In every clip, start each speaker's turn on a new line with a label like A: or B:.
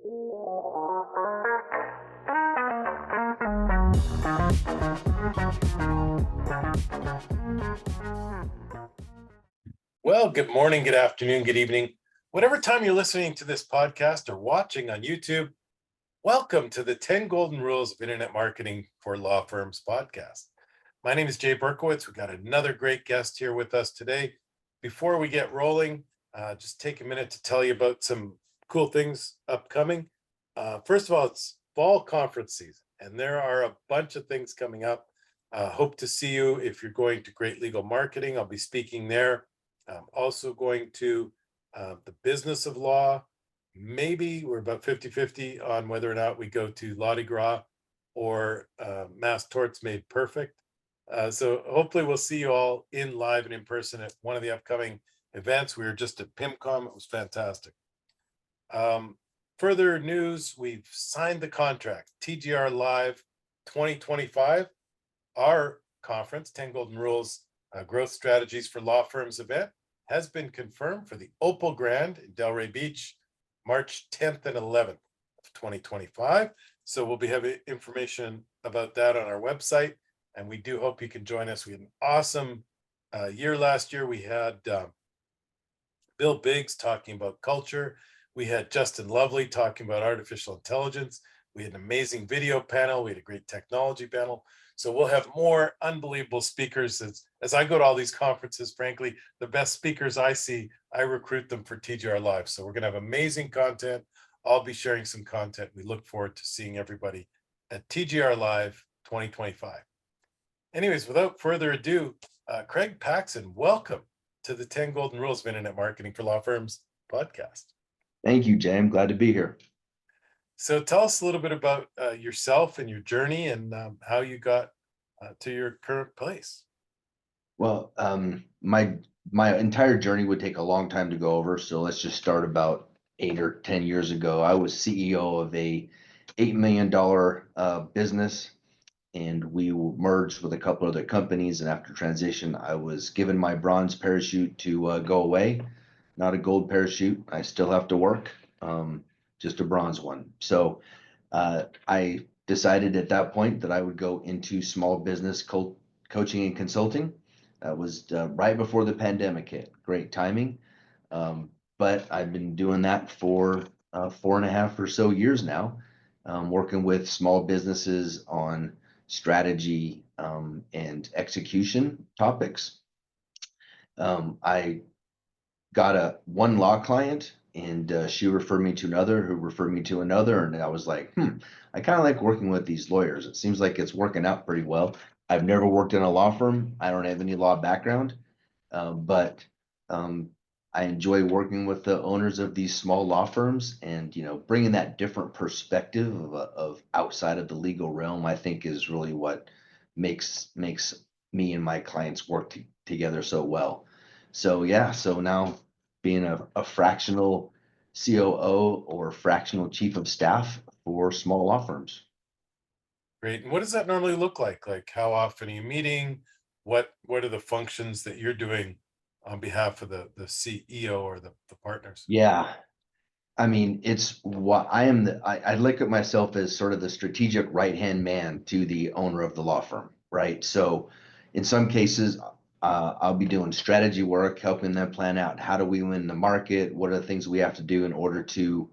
A: Well, good morning, good afternoon, good evening. Whatever time you're listening to this podcast or watching on YouTube, welcome to the 10 Golden Rules of Internet Marketing for Law Firms podcast. My name is Jay Berkowitz. We've got another great guest here with us today. Before we get rolling, just take a minute to tell you about some cool things upcoming. First of all, it's fall conference season, and there are a bunch of things coming up. Hope to see you if you're going to Great Legal Marketing. I'll be speaking there. Also going to the business of law. Maybe we're about 50-50 on whether or not we go to Law de Gras or Mass Torts Made Perfect. So hopefully we'll see you all in live and in person at one of the upcoming events. We were just at PIMCOM. It was fantastic. Further news, we've signed the contract. TGR Live 2025, our conference, 10 Golden Rules, Growth Strategies for Law Firms event, has been confirmed for the Opal Grand in Delray Beach, March 10th and 11th of 2025. So we'll be having information about that on our website, and we do hope you can join us. We had an awesome year last year. We had Bill Biggs talking about culture. We had Justin Lovely talking about artificial intelligence. We had an amazing video panel. We had a great technology panel. So we'll have more unbelievable speakers. As I go to all these conferences, frankly, the best speakers I see, I recruit them for TGR Live. So we're going to have amazing content. I'll be sharing some content. We look forward to seeing everybody at TGR Live 2025. Anyways, without further ado, Craig Paxson, welcome to the 10 Golden Rules of Internet Marketing for Law Firms podcast.
B: Thank you, Jay. I'm glad to be here.
A: So tell us a little bit about yourself and your journey and how you got to your current place.
B: Well, my entire journey would take a long time to go over. So let's just start about 8 or 10 years ago. I was CEO of a $8 million business, and we merged with a couple other companies. And after transition, I was given my bronze parachute to go away, not a gold parachute. I still have to work. Just a bronze one. So I decided at that point that I would go into small business coaching and consulting. That was right before the pandemic hit. Great timing. But I've been doing that for 4.5 or so years now, working with small businesses on strategy and execution topics. I got one law client, and she referred me to another who referred me to another. And I was like, I kind of like working with these lawyers. It seems like it's working out pretty well. I've never worked in a law firm. I don't have any law background, but I enjoy working with the owners of these small law firms, and, bringing that different perspective of outside of the legal realm, I think is really what makes me and my clients work together so well. So yeah, so now being a fractional COO or fractional chief of staff for small law firms.
A: Great. And what does that normally look like? Like, how often are you meeting? What are the functions that you're doing on behalf of the CEO or the partners?
B: Yeah. I mean, it's what I am. I look at myself as sort of the strategic right-hand man to the owner of the law firm, right? So in some cases, I'll be doing strategy work, helping them plan out how do we win the market, what are the things we have to do in order to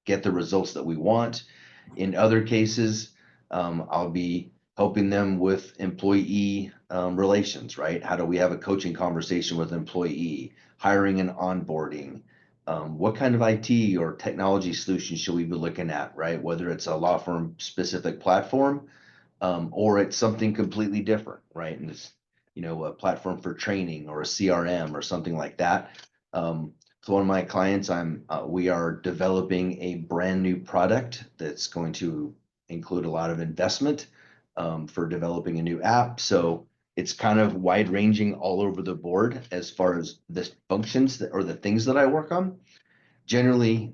B: get the results that we want. In other cases, I'll be helping them with employee relations, right? How do we have a coaching conversation with employee, hiring and onboarding? What kind of IT or technology solutions should we be looking at, right? Whether it's a law firm specific platform, or it's something completely different, right? And it's, a platform for training or a CRM or something like that. So one of my clients, we are developing a brand new product that's going to include a lot of investment for developing a new app. So it's kind of wide ranging all over the board as far as the functions or the things that I work on. Generally,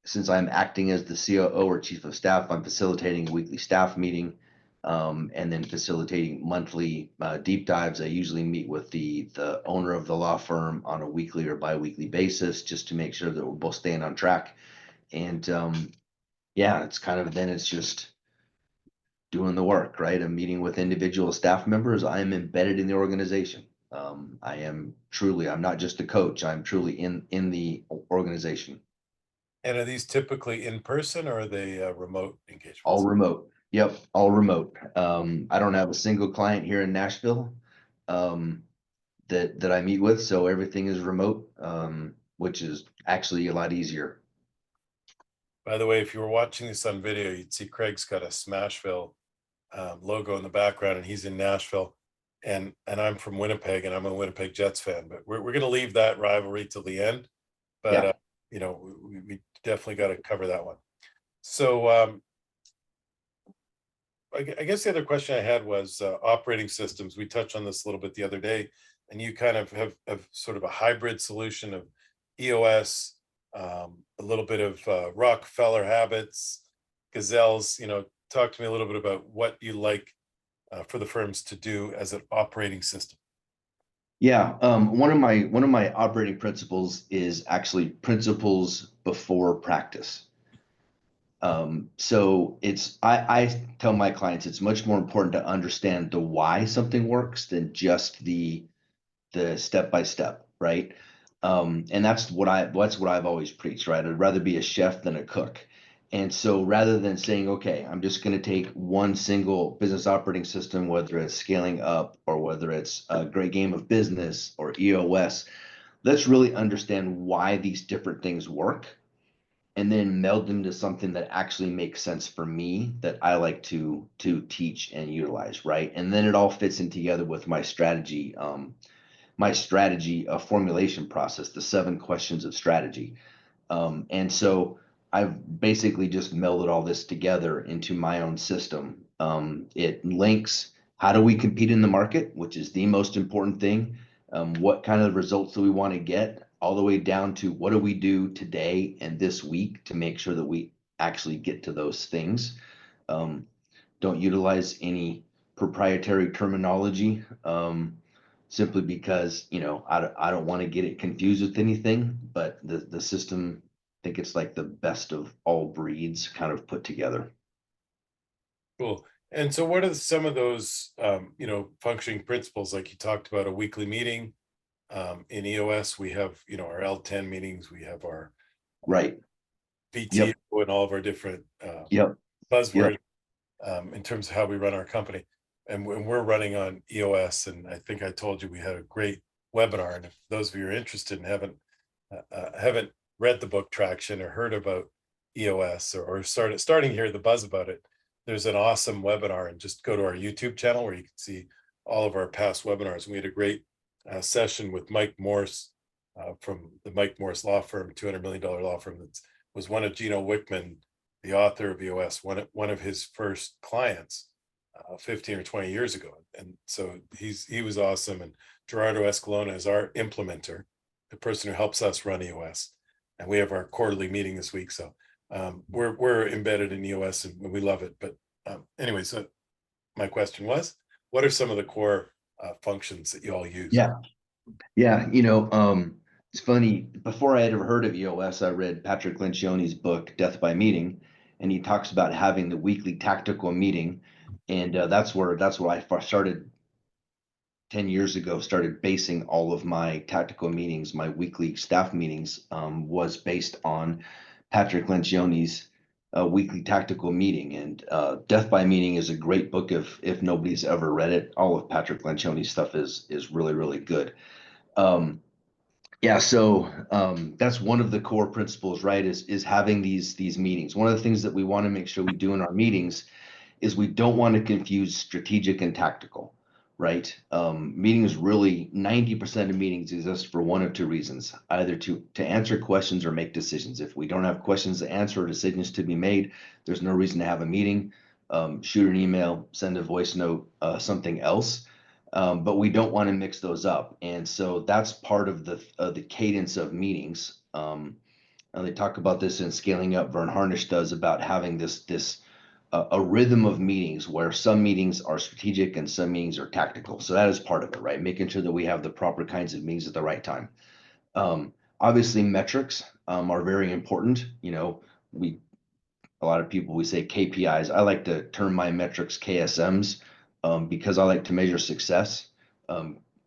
B: since I'm acting as the COO or chief of staff, I'm facilitating a weekly staff meeting. and then facilitating monthly deep dives. I usually meet with the owner of the law firm on a weekly or biweekly basis just to make sure that we're both staying on track. And yeah, it's kind of then it's just doing the work, right? I'm meeting with individual staff members. I am embedded in the organization. I am truly, I'm not just a coach. I'm truly in the organization.
A: And are these typically in person or are they remote
B: All
A: engagements?
B: remote. Yep, all remote. I don't have a single client here in Nashville that I meet with, so everything is remote, which is actually a lot easier.
A: By the way, if you were watching this on video, you'd see Craig's got a Smashville logo in the background, and he's in Nashville, and I'm from Winnipeg, and I'm a Winnipeg Jets fan. But we're going to leave that rivalry till the end. But
B: Yeah.
A: we definitely got to cover that one. So I guess the other question I had was operating systems. We touched on this a little bit the other day, and you kind of have sort of a hybrid solution of EOS, a little bit of Rockefeller habits, gazelles. Talk to me a little bit about what you like for the firms to do as an operating system.
B: Yeah, one of my operating principles is actually principles before practice. So I tell my clients it's much more important to understand the why something works than just the step by step, right? And that's what I've always preached, right? I'd rather be a chef than a cook. And so rather than saying, okay, I'm just going to take one single business operating system, whether it's scaling up or whether it's a great game of business or EOS, let's really understand why these different things work and then meld them to something that actually makes sense for me that I like to teach and utilize, right? And then it all fits in together with my strategy formulation process, the 7 questions of strategy. And so I've basically just melded all this together into my own system. It links how do we compete in the market, which is the most important thing. What kind of results do we want to get, all the way down to what do we do today and this week to make sure that we actually get to those things. Don't utilize any proprietary terminology. Simply because I don't want to get it confused with anything, but the system, I think it's like the best of all breeds kind of put together.
A: Cool. And so what are some of those functioning principles, like you talked about a weekly meeting? In EOS, we have, our L10 meetings, we have our
B: Right.
A: VTO
B: Yep.
A: and all of our different
B: Yep.
A: buzzwords
B: Yep.
A: in terms of how we run our company. And when we're running on EOS, and I think I told you we had a great webinar. And if those of you are interested and haven't read the book Traction or heard about EOS or starting to hear the buzz about it, there's an awesome webinar, and just go to our YouTube channel where you can see all of our past webinars. And we had a great session with Mike Morse from the Mike Morse law firm, $200 million law firm that was one of Gino Wickman, the author of EOS, one of his first clients 15 or 20 years ago. And so he was awesome. And Gerardo Escalona is our implementer, the person who helps us run EOS. And we have our quarterly meeting this week. So we're embedded in EOS and we love it. But anyway, so my question was, what are some of the core functions that you all use?
B: Yeah. Yeah. It's funny. Before I had ever heard of EOS, I read Patrick Lencioni's book, Death by Meeting, and he talks about having the weekly tactical meeting. And that's where I first started 10 years ago, started basing all of my tactical meetings, my weekly staff meetings, was based on Patrick Lencioni's weekly tactical meeting. And Death by Meeting is a great book if nobody's ever read it. All of Patrick Lencioni's stuff is really, really good. Yeah, so that's one of the core principles, right? Is having these meetings. One of the things that we want to make sure we do in our meetings is we don't want to confuse strategic and tactical, right? Meetings, really 90% of meetings exist for one of two reasons: either to answer questions or make decisions. If we don't have questions to answer or decisions to be made, there's no reason to have a meeting. Shoot an email, send a voice note, something else. But we don't want to mix those up, and so that's part of the cadence of meetings. And they talk about this in Scaling Up. Vern Harnish does, about having this a rhythm of meetings where some meetings are strategic and some meetings are tactical. So that is part of it, right? Making sure that we have the proper kinds of meetings at the right time. Obviously metrics are very important. A lot of people, we say KPIs. I like to term my metrics KSMs because I like to measure success.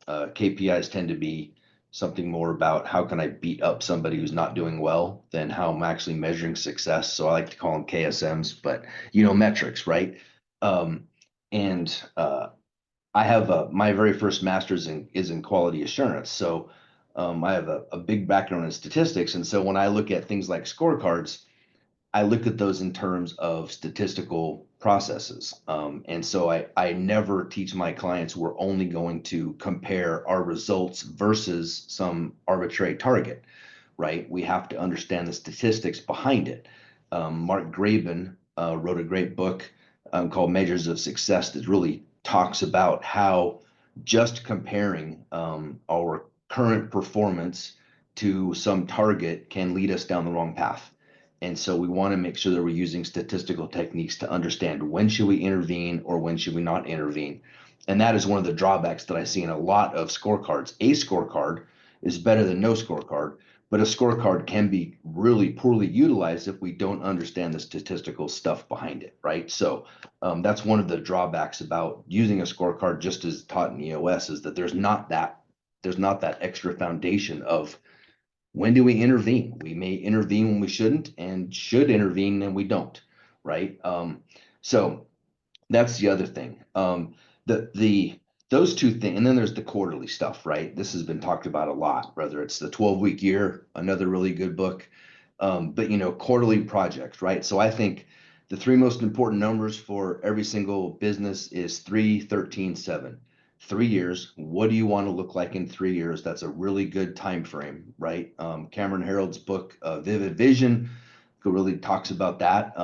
B: KPIs tend to be something more about how can I beat up somebody who's not doing well than how I'm actually measuring success. So I like to call them KSMs, but metrics, right? And I have my very first master's is in quality assurance. So I have a big background in statistics. And so when I look at things like scorecards, I look at those in terms of statistical processes. And so I never teach my clients we're only going to compare our results versus some arbitrary target, right? We have to understand the statistics behind it. Mark Graban wrote a great book called Measures of Success that really talks about how just comparing our current performance to some target can lead us down the wrong path. And so we want to make sure that we're using statistical techniques to understand when should we intervene or when should we not intervene. And that is one of the drawbacks that I see in a lot of scorecards. A scorecard is better than no scorecard, but a scorecard can be really poorly utilized if we don't understand the statistical stuff behind it, right? So that's one of the drawbacks about using a scorecard, just as taught in EOS, is that there's not that extra foundation of when do we intervene? We may intervene when we shouldn't and should intervene and we don't, right? So that's the other thing. Those two things, and then there's the quarterly stuff, right? This has been talked about a lot, whether it's the 12-week year, another really good book, but quarterly projects, right? So I think the three most important numbers for every single business is 3, 13, 7. 3 years. What do you want to look like in 3 years? That's a really good time frame, right? Cameron Herold's book, Vivid Vision, really talks about that.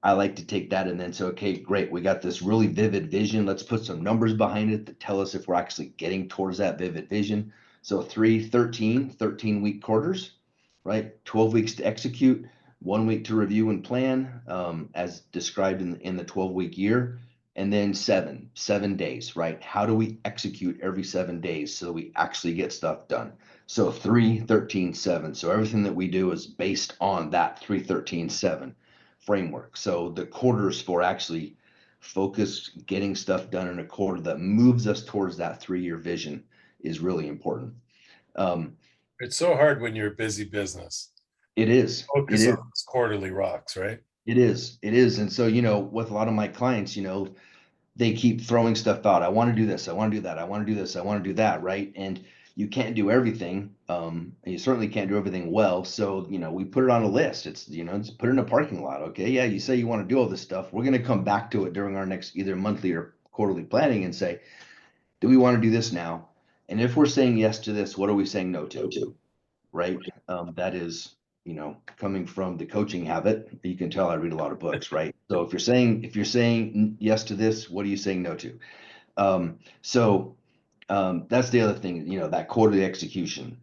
B: I like to take that and then say, okay, great, we got this really vivid vision. Let's put some numbers behind it that tell us if we're actually getting towards that vivid vision. So 3, 13-week quarters, right? 12 weeks to execute, 1 week to review and plan, as described in the 12-week year. And then 7 days, right? How do we execute every 7 days so we actually get stuff done? So 3, 13, 7. So everything that we do is based on that 3, 13, 7 framework. So the quarters for actually focus getting stuff done in a quarter that moves us towards that 3-year vision is really important.
A: It's so hard when you're a busy business.
B: It is.
A: Focus on those quarterly rocks, right?
B: It is. And so, with a lot of my clients, they keep throwing stuff out. I want to do this. I want to do that. I want to do this. I want to do that. Right. And you can't do everything. And you certainly can't do everything well. So, we put it on a list. It's, just put it in a parking lot. Okay. Yeah. You say you want to do all this stuff. We're going to come back to it during our next either monthly or quarterly planning and say, do we want to do this now? And if we're saying yes to this, what are we saying no to? Right. That is, coming from the coaching habit, you can tell I read a lot of books, right? So if you're saying yes to this, what are you saying no to? That's the other thing, that quarterly execution.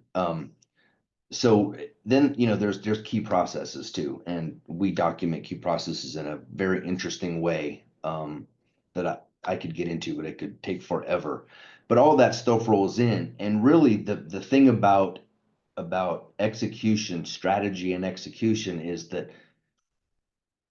B: So then, there's key processes too, and we document key processes in a very interesting way that I could get into, but it could take forever. But all that stuff rolls in, and really the thing about execution, strategy and execution is that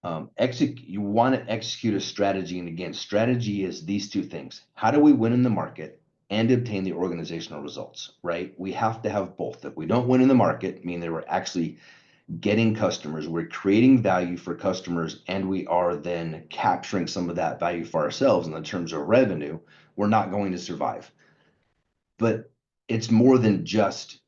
B: you want to execute a strategy. And again, strategy is these two things. How do we win in the market and obtain the organizational results, right? We have to have both. If we don't win in the market, meaning that we're actually getting customers, we're creating value for customers, and we are then capturing some of that value for ourselves in the terms of revenue, we're not going to survive. But it's more than just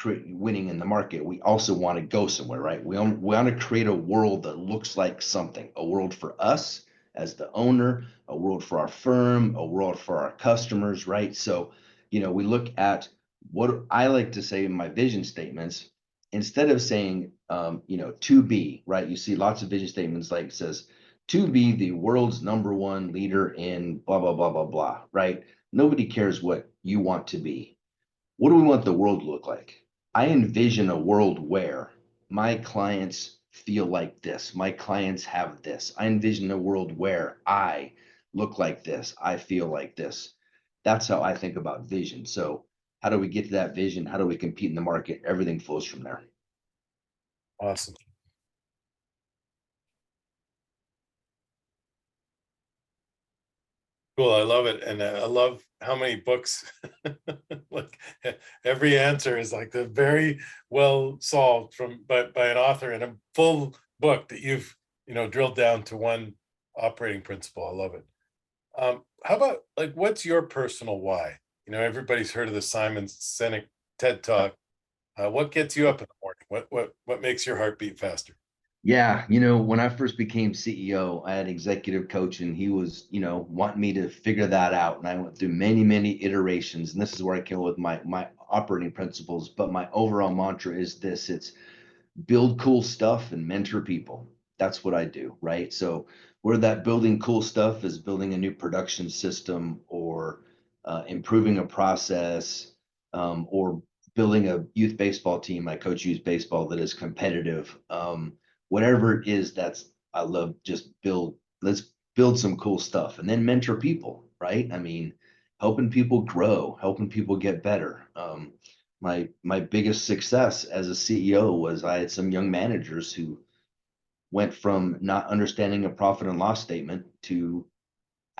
B: winning in the market. We also want to go somewhere, right? We want to create a world that looks like something, a world for us as the owner, a world for our firm, a world for our customers, right? So, we look at what I like to say in my vision statements, instead of saying, to be, right? You see lots of vision statements like it says, to be the world's #1 leader in blah, blah, blah, blah, blah, right? Nobody cares what you want to be. What do we want the world to look like? I envision a world where my clients feel like this. My clients have this. I envision a world where I look like this. I feel like this. That's how I think about vision. So how do we get to that vision? How do we compete in the market? Everything flows from there.
A: Awesome. Cool. I love it. And I love how many books, like every answer is like the very well solved by an author in a full book that you've, drilled down to one operating principle. I love it. How about like, what's your personal why? Everybody's heard of the Simon Sinek TED Talk. What gets you up in the morning? What makes your heart beat faster?
B: Yeah, when I first became CEO, I had executive coach and he was, wanting me to figure that out. And I went through many, many iterations. And this is where I came up with my operating principles. But my overall mantra is this: it's build cool stuff and mentor people. That's what I do, right? So where that building cool stuff is building a new production system or improving a process, or building a youth baseball team. I coach youth baseball that is competitive. Whatever it is, I love. Just let's build some cool stuff and then mentor people, right? I mean, helping people grow, helping people get better. My biggest success as a CEO was I had some young managers who went from not understanding a profit and loss statement to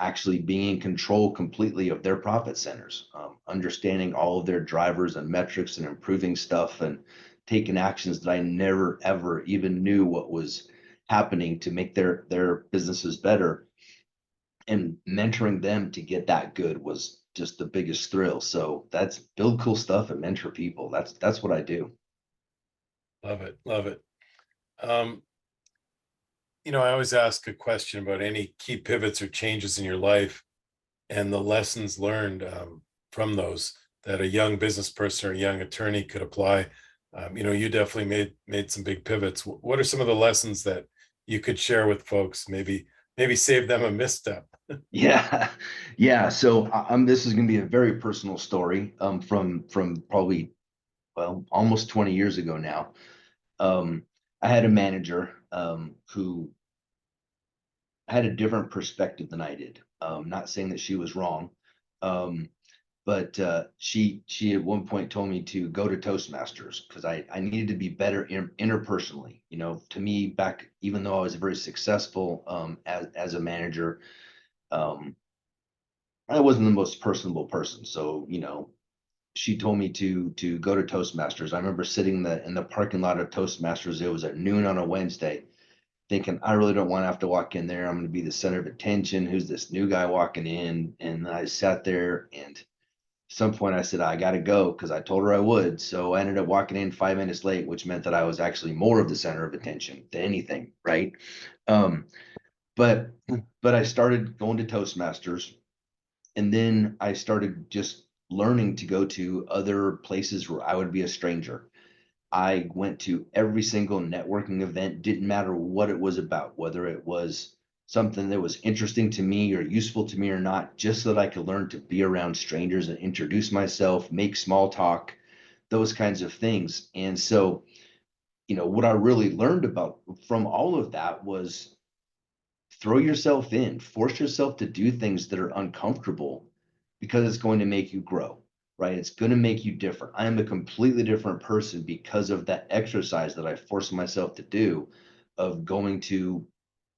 B: actually being in control completely of their profit centers, understanding all of their drivers and metrics and improving stuff and taking actions that I never ever even knew what was happening to make their businesses better, and mentoring them to get that good was just the biggest thrill. So that's build cool stuff and mentor people. That's what I do.
A: Love it. Love it. Um, I always ask a question about any key pivots or changes in your life and the lessons learned from those that a young business person or a young attorney could apply. You definitely made some big pivots. What are some of the lessons that you could share with folks? Maybe save them a misstep.
B: Yeah, yeah. So this is going to be a very personal story. From probably, well, almost 20 years ago now. Um, I had a manager who had a different perspective than I did. Not saying that she was wrong, um, but she at one point told me to go to Toastmasters because I needed to be better interpersonally. To me, back, even though I was very successful as a manager, um, I wasn't the most personable person. So she told me to go to Toastmasters. I remember sitting in the parking lot of Toastmasters. It was at noon on a Wednesday, thinking I really don't want to have to walk in there. I'm going to be the center of attention. Who's this new guy walking in? And I sat there, and at some point I said I got to go because I told her I would. So I ended up walking in 5 minutes late, which meant that I was actually more of the center of attention than anything, right? Um, but but I started going to Toastmasters, and then I started just learning to go to other places where I would be a stranger. I went to every single networking event, didn't matter what it was about, whether it was something that was interesting to me or useful to me or not, just so that I could learn to be around strangers and introduce myself, make small talk, those kinds of things. And so, what I really learned about from all of that was throw yourself in, force yourself to do things that are uncomfortable because it's going to make you grow, right? It's going to make you different. I am a completely different person because of that exercise that I forced myself to do, of going to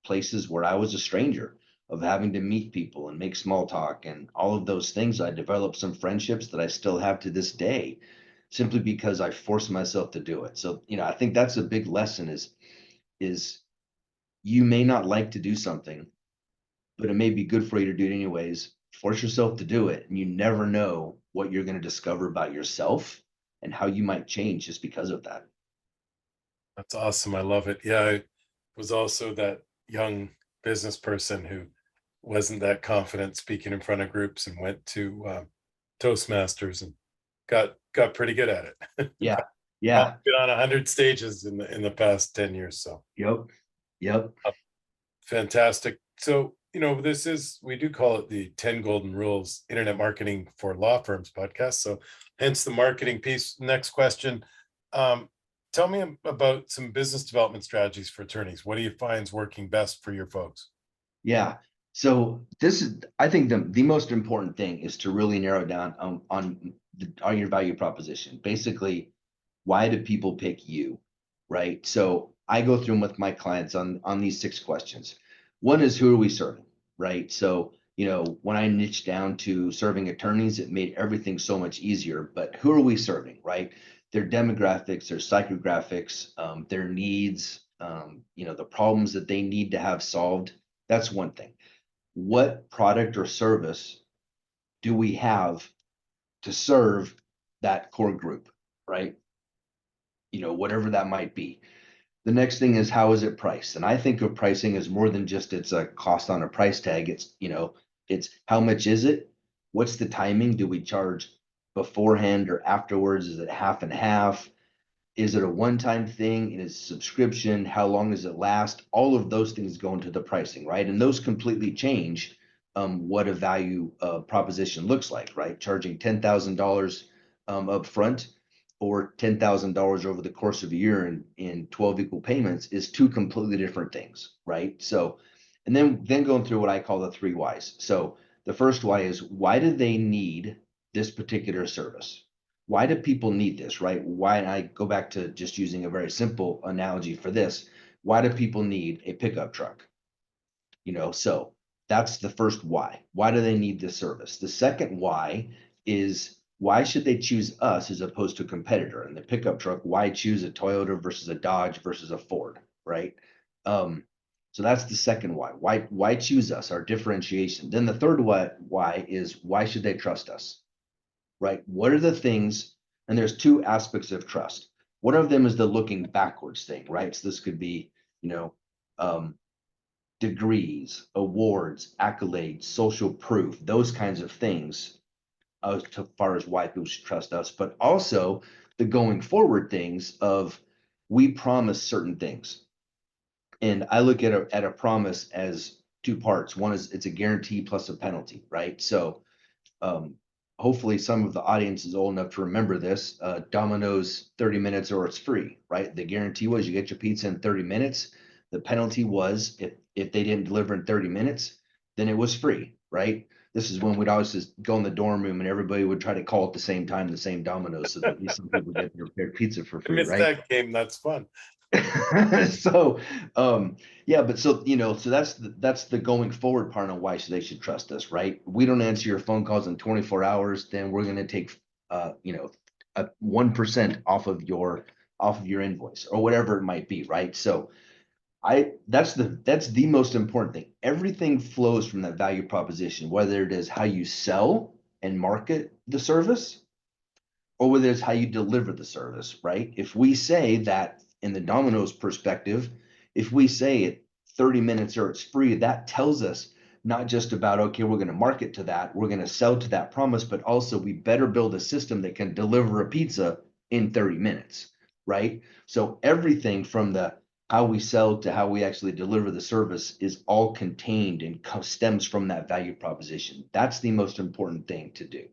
B: places where I was a stranger, of having to meet people and make small talk and all of those things. I developed some friendships that I still have to this day simply because I forced myself to do it. So, I think that's a big lesson is you may not like to do something, but it may be good for you to do it anyways. Force yourself to do it, and you never know what you're going to discover about yourself and how you might change just because of that.
A: That's awesome. I love it. Yeah, I was also that young business person who wasn't that confident speaking in front of groups and went to Toastmasters and got pretty good at it.
B: Yeah.
A: Probably
B: Yeah.
A: been on 100 stages in the past 10 years. So
B: Yep. Yep.
A: fantastic. So, we do call it the 10 Golden Rules Internet Marketing for Law Firms podcast. So hence the marketing piece. Next question. tell me about some business development strategies for attorneys. What do you find is working best for your folks?
B: Yeah. So this is, I think the most important thing is to really narrow down on your value proposition. Basically, why do people pick you, right? So I go through them with my clients on these 6 questions. One is, who are we serving, right? So, when I niche down to serving attorneys, it made everything so much easier. But who are we serving, right? Their demographics, their psychographics, their needs, the problems that they need to have solved. That's one thing. What product or service do we have to serve that core group, right? Whatever that might be. The next thing is, how is it priced? And I think of pricing as more than just it's a cost on a price tag. It's how much is it? What's the timing? Do we charge beforehand or afterwards? Is it half and half? Is it a one-time thing? Is it subscription? How long does it last? All of those things go into the pricing, right? And those completely change what a value proposition looks like, right? Charging $10,000 up front or $10,000 over the course of a year in 12 equal payments is 2 completely different things, right? So, and then going through what I call the 3 whys. So the first why is, why do they need this particular service? Why do people need this, right? Why, and I go back to just using a very simple analogy for this. Why do people need a pickup truck? So that's the first why. Why do they need this service? The second why is, why should they choose us as opposed to a competitor? And the pickup truck, why choose a Toyota versus a Dodge versus a Ford, right? So that's the second why. Why choose us, our differentiation? Then the third why is, why should they trust us? Right? What are the things, and there's 2 aspects of trust. One of them is the looking backwards thing, right? So this could be, degrees, awards, accolades, social proof, those kinds of things, as far as why people should trust us, but also the going forward things of, we promise certain things. And I look at a promise as 2 parts. One is, it's a guarantee plus a penalty, right? So hopefully some of the audience is old enough to remember this. Domino's 30 minutes or it's free, right? The guarantee was you get your pizza in 30 minutes. The penalty was, if they didn't deliver in 30 minutes, then it was free, right? This is when we'd always just go in the dorm room and everybody would try to call at the same time, the same Domino's, so that at least some people get their pizza for
A: I
B: free,
A: missed
B: right?
A: that game. That's fun.
B: So yeah, but so that's the going forward part on why they should trust us, right? We don't answer your phone calls in 24 hours, then we're going to take a 1% off of your invoice or whatever it might be, right? So that's the most important thing. Everything flows from that value proposition, whether it is how you sell and market the service, or whether it's how you deliver the service, right? If we say that, in the Domino's perspective, if we say it 30 minutes or it's free, that tells us not just about, okay, we're going to market to that, we're going to sell to that promise, but also we better build a system that can deliver a pizza in 30 minutes, right? So everything from the how we sell to how we actually deliver the service is all contained and stems from that value proposition. That's the most important thing to do,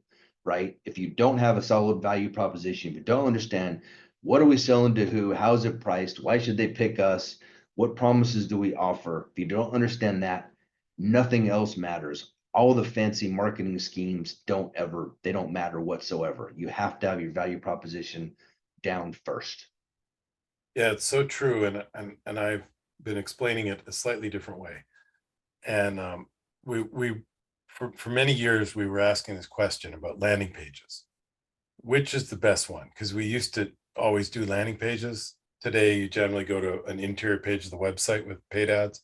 B: right? If you don't have a solid value proposition, if you don't understand what are we selling to who, how is it priced, why should they pick us, what promises do we offer? If you don't understand that, nothing else matters. All the fancy marketing schemes don't matter whatsoever. You have to have your value proposition down first.
A: Yeah, it's so true. And I've been explaining it a slightly different way. And we for many years we were asking this question about landing pages. Which is the best one? Because we used to always do landing pages. Today, you generally go to an interior page of the website with paid ads.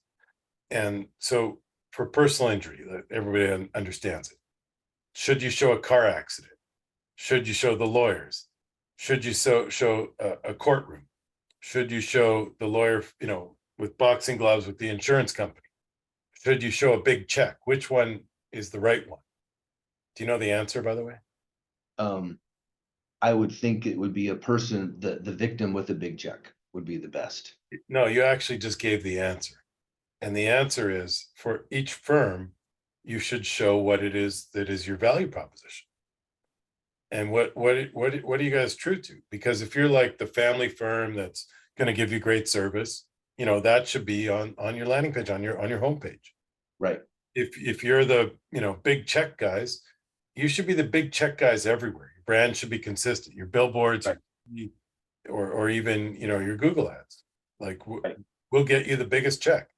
A: And so for personal injury, everybody understands it. Should you show a car accident? Should you show the lawyers? Should you show a courtroom? Should you show the lawyer, with boxing gloves with the insurance company? Should you show a big check? Which one is the right one? Do you know the answer, by the way?
B: I would think it would be a person, the victim with a big check would be the best.
A: No, you actually just gave the answer. And the answer is, for each firm, you should show what it is that is your value proposition. And what are you guys true to? Because if you're like the family firm that's going to give you great service, that should be on your landing page, on your homepage.
B: Right.
A: If you're the big check guys, you should be the big check guys everywhere. Your brand should be consistent. Your billboards,
B: Right.
A: or even your Google ads, like
B: Right.
A: we'll get you the biggest check,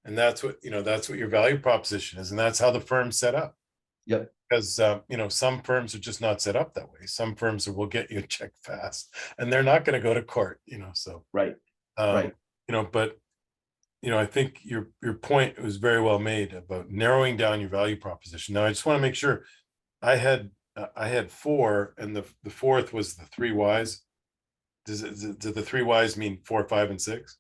A: and that's what your value proposition is, and that's how the firm's set up.
B: Yep.
A: Because some firms are just not set up that way. Some firms will get you a check fast, and they're not going to go to court. So
B: Right.
A: um,
B: Right.
A: but I think your point was very well made about narrowing down your value proposition. Now, I just want to make sure I had four, and the fourth was the three whys. Do the three whys mean 4, 5, and 6?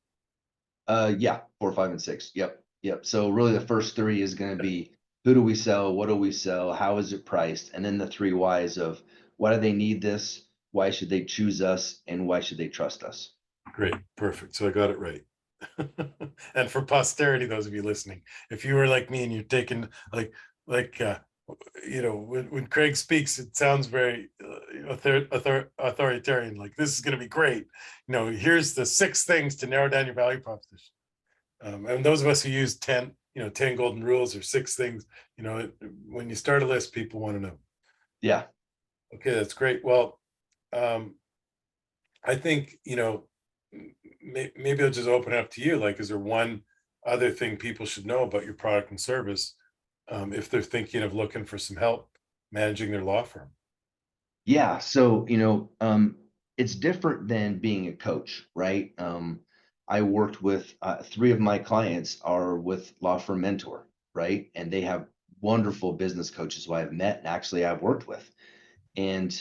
B: Yeah, 4, 5, and 6. Yep. Yep. So really the first three is going to be, who do we sell? What do we sell? How is it priced? And then the three whys of, why do they need this? Why should they choose us? And why should they trust us?
A: Great, perfect. So I got it right. And for posterity, those of you listening, if you were like me and you're taking when Craig speaks, it sounds very authoritarian. Like, this is going to be great. Here's the 6 things to narrow down your value proposition. And those of us who use 10 golden rules or 6 things, when you start a list, people want to know.
B: Yeah.
A: Okay, that's great. Well, I think, maybe I'll just open it up to you. Like, is there one other thing people should know about your product and service, if they're thinking of looking for some help managing their law firm?
B: Yeah. So, it's different than being a coach, right? I worked with 3 of my clients are with Law Firm Mentor, right? And they have wonderful business coaches who I've met and actually I've worked with. And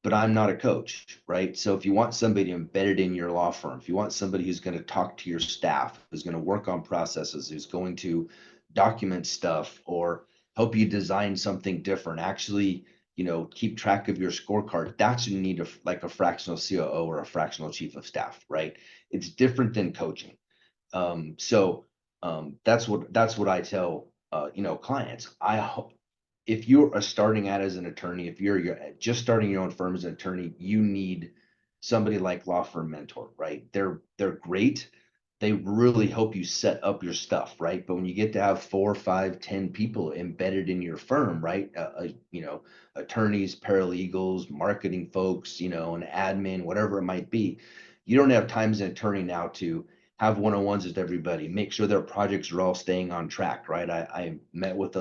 B: but I'm not a coach, right? So if you want somebody embedded in your law firm, if you want somebody who's going to talk to your staff, who's going to work on processes, who's going to document stuff or help you design something different, actually, keep track of your scorecard, that's when you need like a fractional COO or a fractional chief of staff, right? It's different than coaching. That's what I tell clients. I hope if you are starting out as an attorney, if you're just starting your own firm as an attorney, you need somebody like Law Firm Mentor, right? They're great. They really help you set up your stuff, right? But when you get to have 4, 5, 10 people embedded in your firm, right? Attorneys, paralegals, marketing folks, an admin, whatever it might be, you don't have time as an attorney now to have one-on-ones with everybody, make sure their projects are all staying on track, right? I met with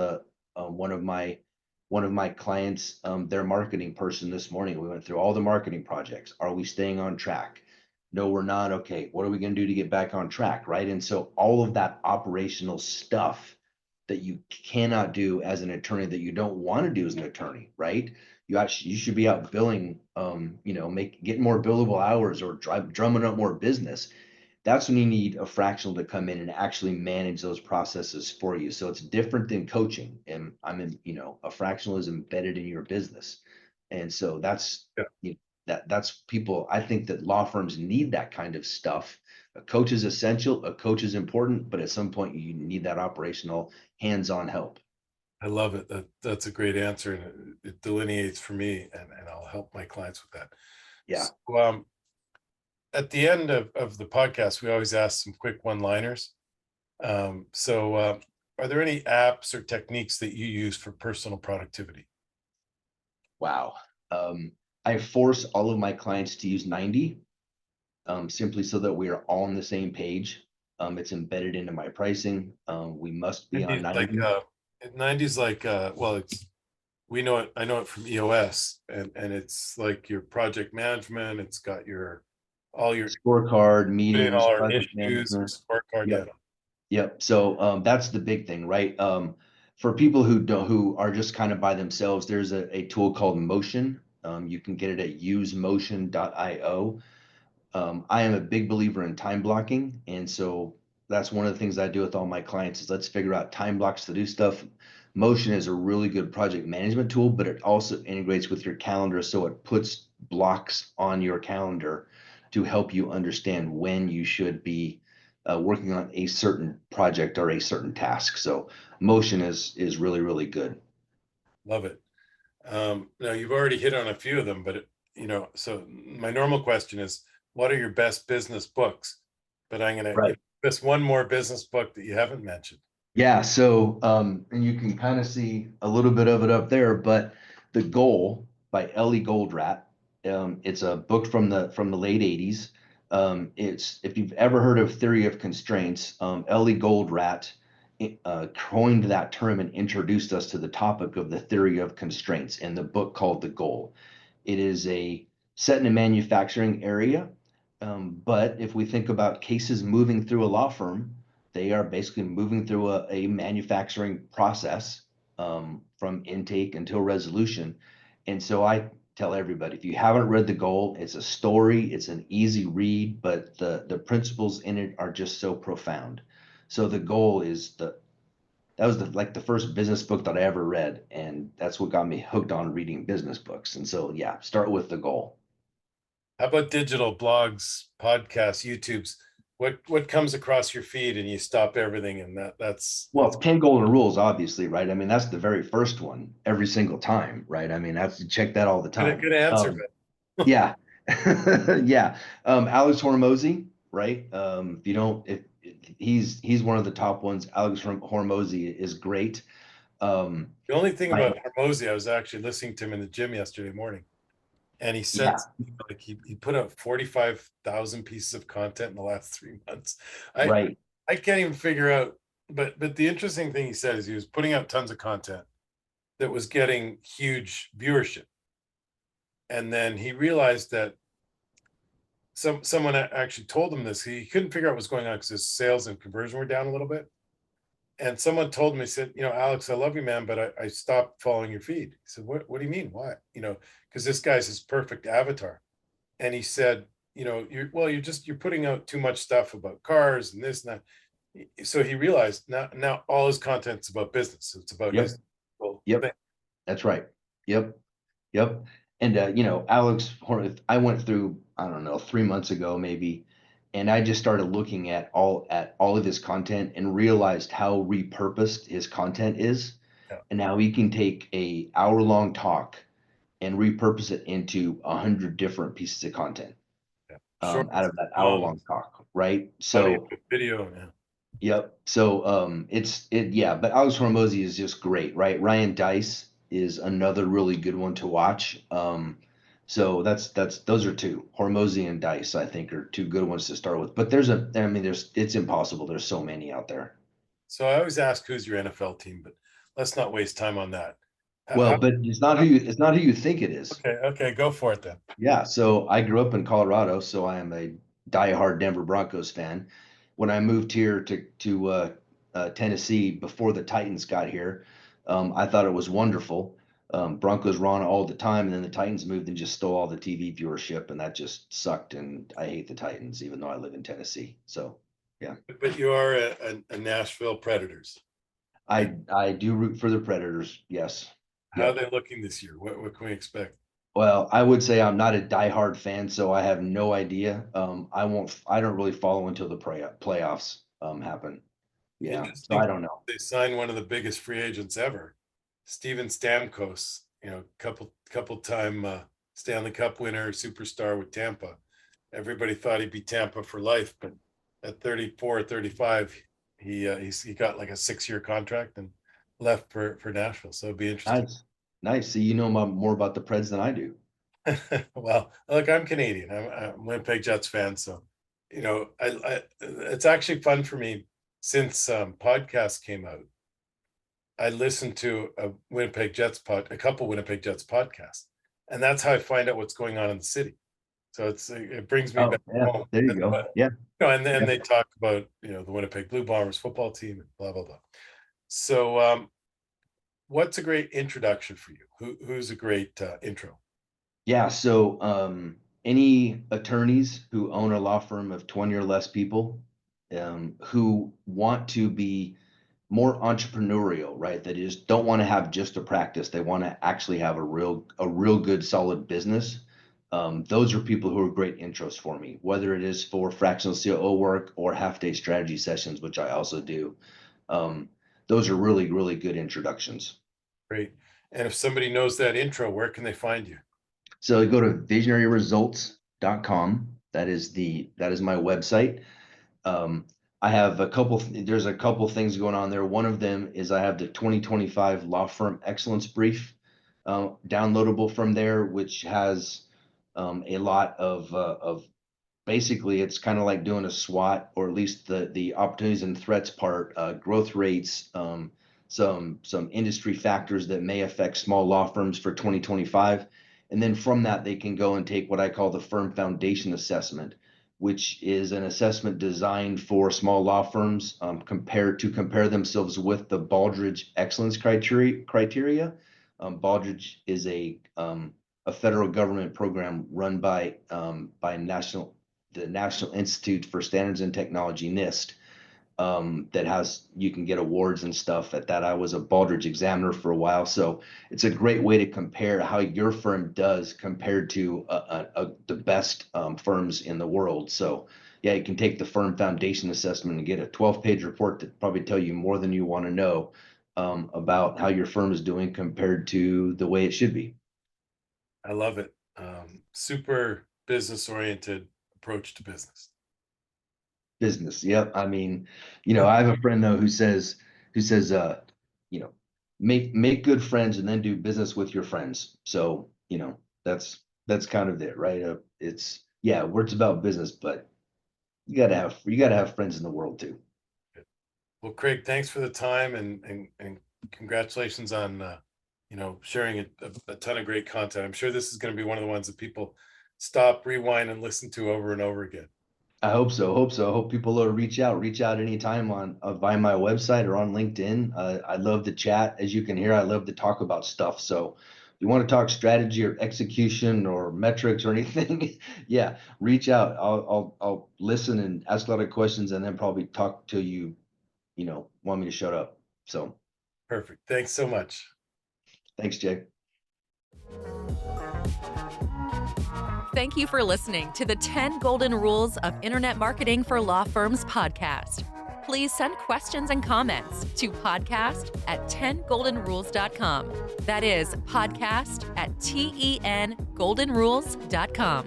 B: one of my clients, their marketing person this morning. We went through all the marketing projects. Are we staying on track? No, we're not. Okay, what are we going to do to get back on track, right? And so all of that operational stuff that you cannot do as an attorney, that you don't want to do as an attorney, right? You should be out billing, getting more billable hours or drumming up more business. That's when you need a fractional to come in and actually manage those processes for you. So it's different than coaching. And a fractional is embedded in your business. And so that's,
A: Yeah.
B: that's people, I think that law firms need that kind of stuff. A coach is essential, a coach is important, but at some point you need that operational hands-on help.
A: I love it. That's a great answer, and it delineates for me, and I'll help my clients with that.
B: Yeah.
A: So, at the end of the podcast, we always ask some quick one-liners. Are there any apps or techniques that you use for personal productivity?
B: Wow. I force all of my clients to use 90, simply so that we are all on the same page. It's embedded into my pricing. We must be on 90.
A: 90's like, well, we know it. I know it from EOS, and it's like your project management. It's got all your
B: Scorecard, meetings,
A: all our
B: project
A: issues,
B: management.
A: scorecard. Yeah.
B: Yep. Yep. So that's the big thing, right? For people who are just kind of by themselves, there's a tool called Motion. You can get it at usemotion.io. I am a big believer in time blocking, and so that's one of the things I do with all my clients is let's figure out time blocks to do stuff. Motion is a really good project management tool, but it also integrates with your calendar, so it puts blocks on your calendar to help you understand when you should be working on a certain project or a certain task. So Motion is really, really good.
A: Love it. Now you've already hit on a few of them, but so my normal question is, what are your best business books? But I'm gonna
B: Right.
A: just one more business book that you haven't mentioned.
B: Yeah. So, and you can kind of see a little bit of it up there, but The Goal by Eliyahu Goldratt. It's a book from the late 80s. It's if you've ever heard of theory of constraints, Eliyahu Goldratt coined that term and introduced us to the topic of the theory of constraints in the book called The Goal. It is set in a manufacturing area, but if we think about cases moving through a law firm, they are basically moving through a manufacturing process, from intake until resolution. And so I tell everybody, if you haven't read The Goal, it's a story, it's an easy read, but the principles in it are just so profound. So The Goal is that was like the first business book that I ever read, and that's what got me hooked on reading business books. And so yeah, start with The Goal.
A: How about digital blogs, podcasts, YouTubes? What comes across your feed and you stop everything, and that's
B: Well, 10 golden rules, obviously, right? I mean, that's the very first one every single time, right? I mean, that's check that all the
A: good,
B: time.
A: good answer, but
B: Yeah. Yeah. Alex Hormozy, right? If you don't, if he's one of the top ones. Alex Hormozy is great. Um,
A: the only thing
B: I,
A: about Hormozy, I was actually listening to him in the gym yesterday morning, and he said
B: yeah,
A: like he put out 45,000 pieces of content in the last 3 months. I
B: right.
A: I can't even figure out. But the interesting thing he said is he was putting out tons of content that was getting huge viewership, and then he realized that someone actually told him this. He couldn't figure out what's going on because his sales and conversion were down a little bit. And someone told him, he said, Alex, I love you, man, but I stopped following your feed. He said, what do you mean? Why? Because this guy's his perfect avatar. And he said, you're putting out too much stuff about cars and this and that. So he realized now all his content's about business. It's about
B: Yep.
A: his whole
B: Yep.
A: thing.
B: That's right. Yep. Yep. And Alex, I went through, I don't know, 3 months ago maybe, and I just started looking at all of his content and realized how repurposed his content is,
A: Yeah,
B: and how he can take a hour-long talk and repurpose it into 100 different pieces of content,
A: yeah.
B: out
A: Shorts,
B: of that
A: songs,
B: hour-long talk, right?
A: audio,
B: So
A: video. Yeah.
B: yep. So yeah, but Alex Hormozy is just great, right? Ryan Dice is another really good one to watch. So that's those are two. Hormozy and Dice, I think, are two good ones to start with. But it's impossible. There's so many out there.
A: So I always ask who's your NFL team, but let's not waste time on that.
B: Well,
A: How,
B: but it's not who you think it is.
A: okay, go for it then.
B: Yeah, so I grew up in Colorado, so I am a diehard Denver Broncos fan. When I moved here to Tennessee before the Titans got here, I thought it was wonderful. Broncos were on all the time, and then the Titans moved and just stole all the TV viewership, and that just sucked. And I hate the Titans, even though I live in Tennessee. So, yeah,
A: But you are a Nashville Predators. And
B: I do root for the Predators. Yes.
A: how are
B: Yep.
A: they looking this year? What can we expect?
B: Well, I would say I'm not a diehard fan, so I have no idea. I don't really follow until the playoffs happen. Yeah, so
A: Interesting.
B: I don't know.
A: They signed one of the biggest free agents ever, Steven Stamkos. Couple time Stanley Cup winner, superstar with Tampa. Everybody thought he'd be Tampa for life, but at 34, 35, he got like a 6-year contract and left for Nashville. So it'd be interesting.
B: Nice, nice. So you know more about the Preds than I do.
A: Well, look, I'm Canadian. I'm a Winnipeg Jets fan, so it's actually fun for me since podcasts came out. I listened to a couple Winnipeg Jets podcasts, and that's how I find out what's going on in the city. So it brings me back
B: Oh, yeah,
A: home.
B: there you go. Yeah,
A: And then
B: yeah.
A: they talk about the Winnipeg Blue Bombers football team and blah blah blah. So what's a great introduction for you? Who's a great intro?
B: Yeah, so any attorneys who own a law firm of 20 or less people, who want to be more entrepreneurial, right? That is, don't want to have just a practice. They want to actually have a real good solid business. Those are people who are great intros for me, whether it is for fractional COO work or half-day strategy sessions, which I also do. Um, those are really, really good introductions.
A: Great. And if somebody knows that intro, where can they find you?
B: So go to visionaryresults.com. That is my website. I have there's a couple things going on there. One of them is I have the 2025 Law Firm Excellence Brief downloadable from there, which has a lot of basically it's kind of like doing a SWOT, or at least the opportunities and threats part, growth rates, some industry factors that may affect small law firms for 2025. And then from that, they can go and take what I call the firm foundation assessment, which is an assessment designed for small law firms compare themselves with the Baldrige excellence criteria. Baldrige is a federal government program run by the National Institute for Standards and Technology, NIST, that you can get awards and stuff at that. I was a Baldrige examiner for a while, so it's a great way to compare how your firm does compared to the best firms in the world. So yeah, you can take the firm foundation assessment and get a 12-page report that probably tell you more than you want to know about how your firm is doing compared to the way it should be.
A: I love it. Super business oriented approach to business.
B: Yep. I mean, I have a friend though who says, make good friends and then do business with your friends. So, that's kind of it, right? Words about business, but you gotta have friends in the world too.
A: Well, Craig, thanks for the time and congratulations on sharing a ton of great content. I'm sure this is going to be one of the ones that people stop, rewind, and listen to over and over again.
B: I hope so. I hope people will reach out anytime on via my website or on LinkedIn. I love to chat. As you can hear, I love to talk about stuff. So if you want to talk strategy or execution or metrics or anything, yeah, reach out. I'll listen and ask a lot of questions and then probably talk to you, want me to shut up. So
A: perfect. Thanks so much.
B: Thanks, Jay.
C: Thank you for listening to the 10 Golden Rules of Internet Marketing for Law Firms podcast. Please send questions and comments to podcast@10goldenrules.com. That is podcast@TENgoldenrules.com.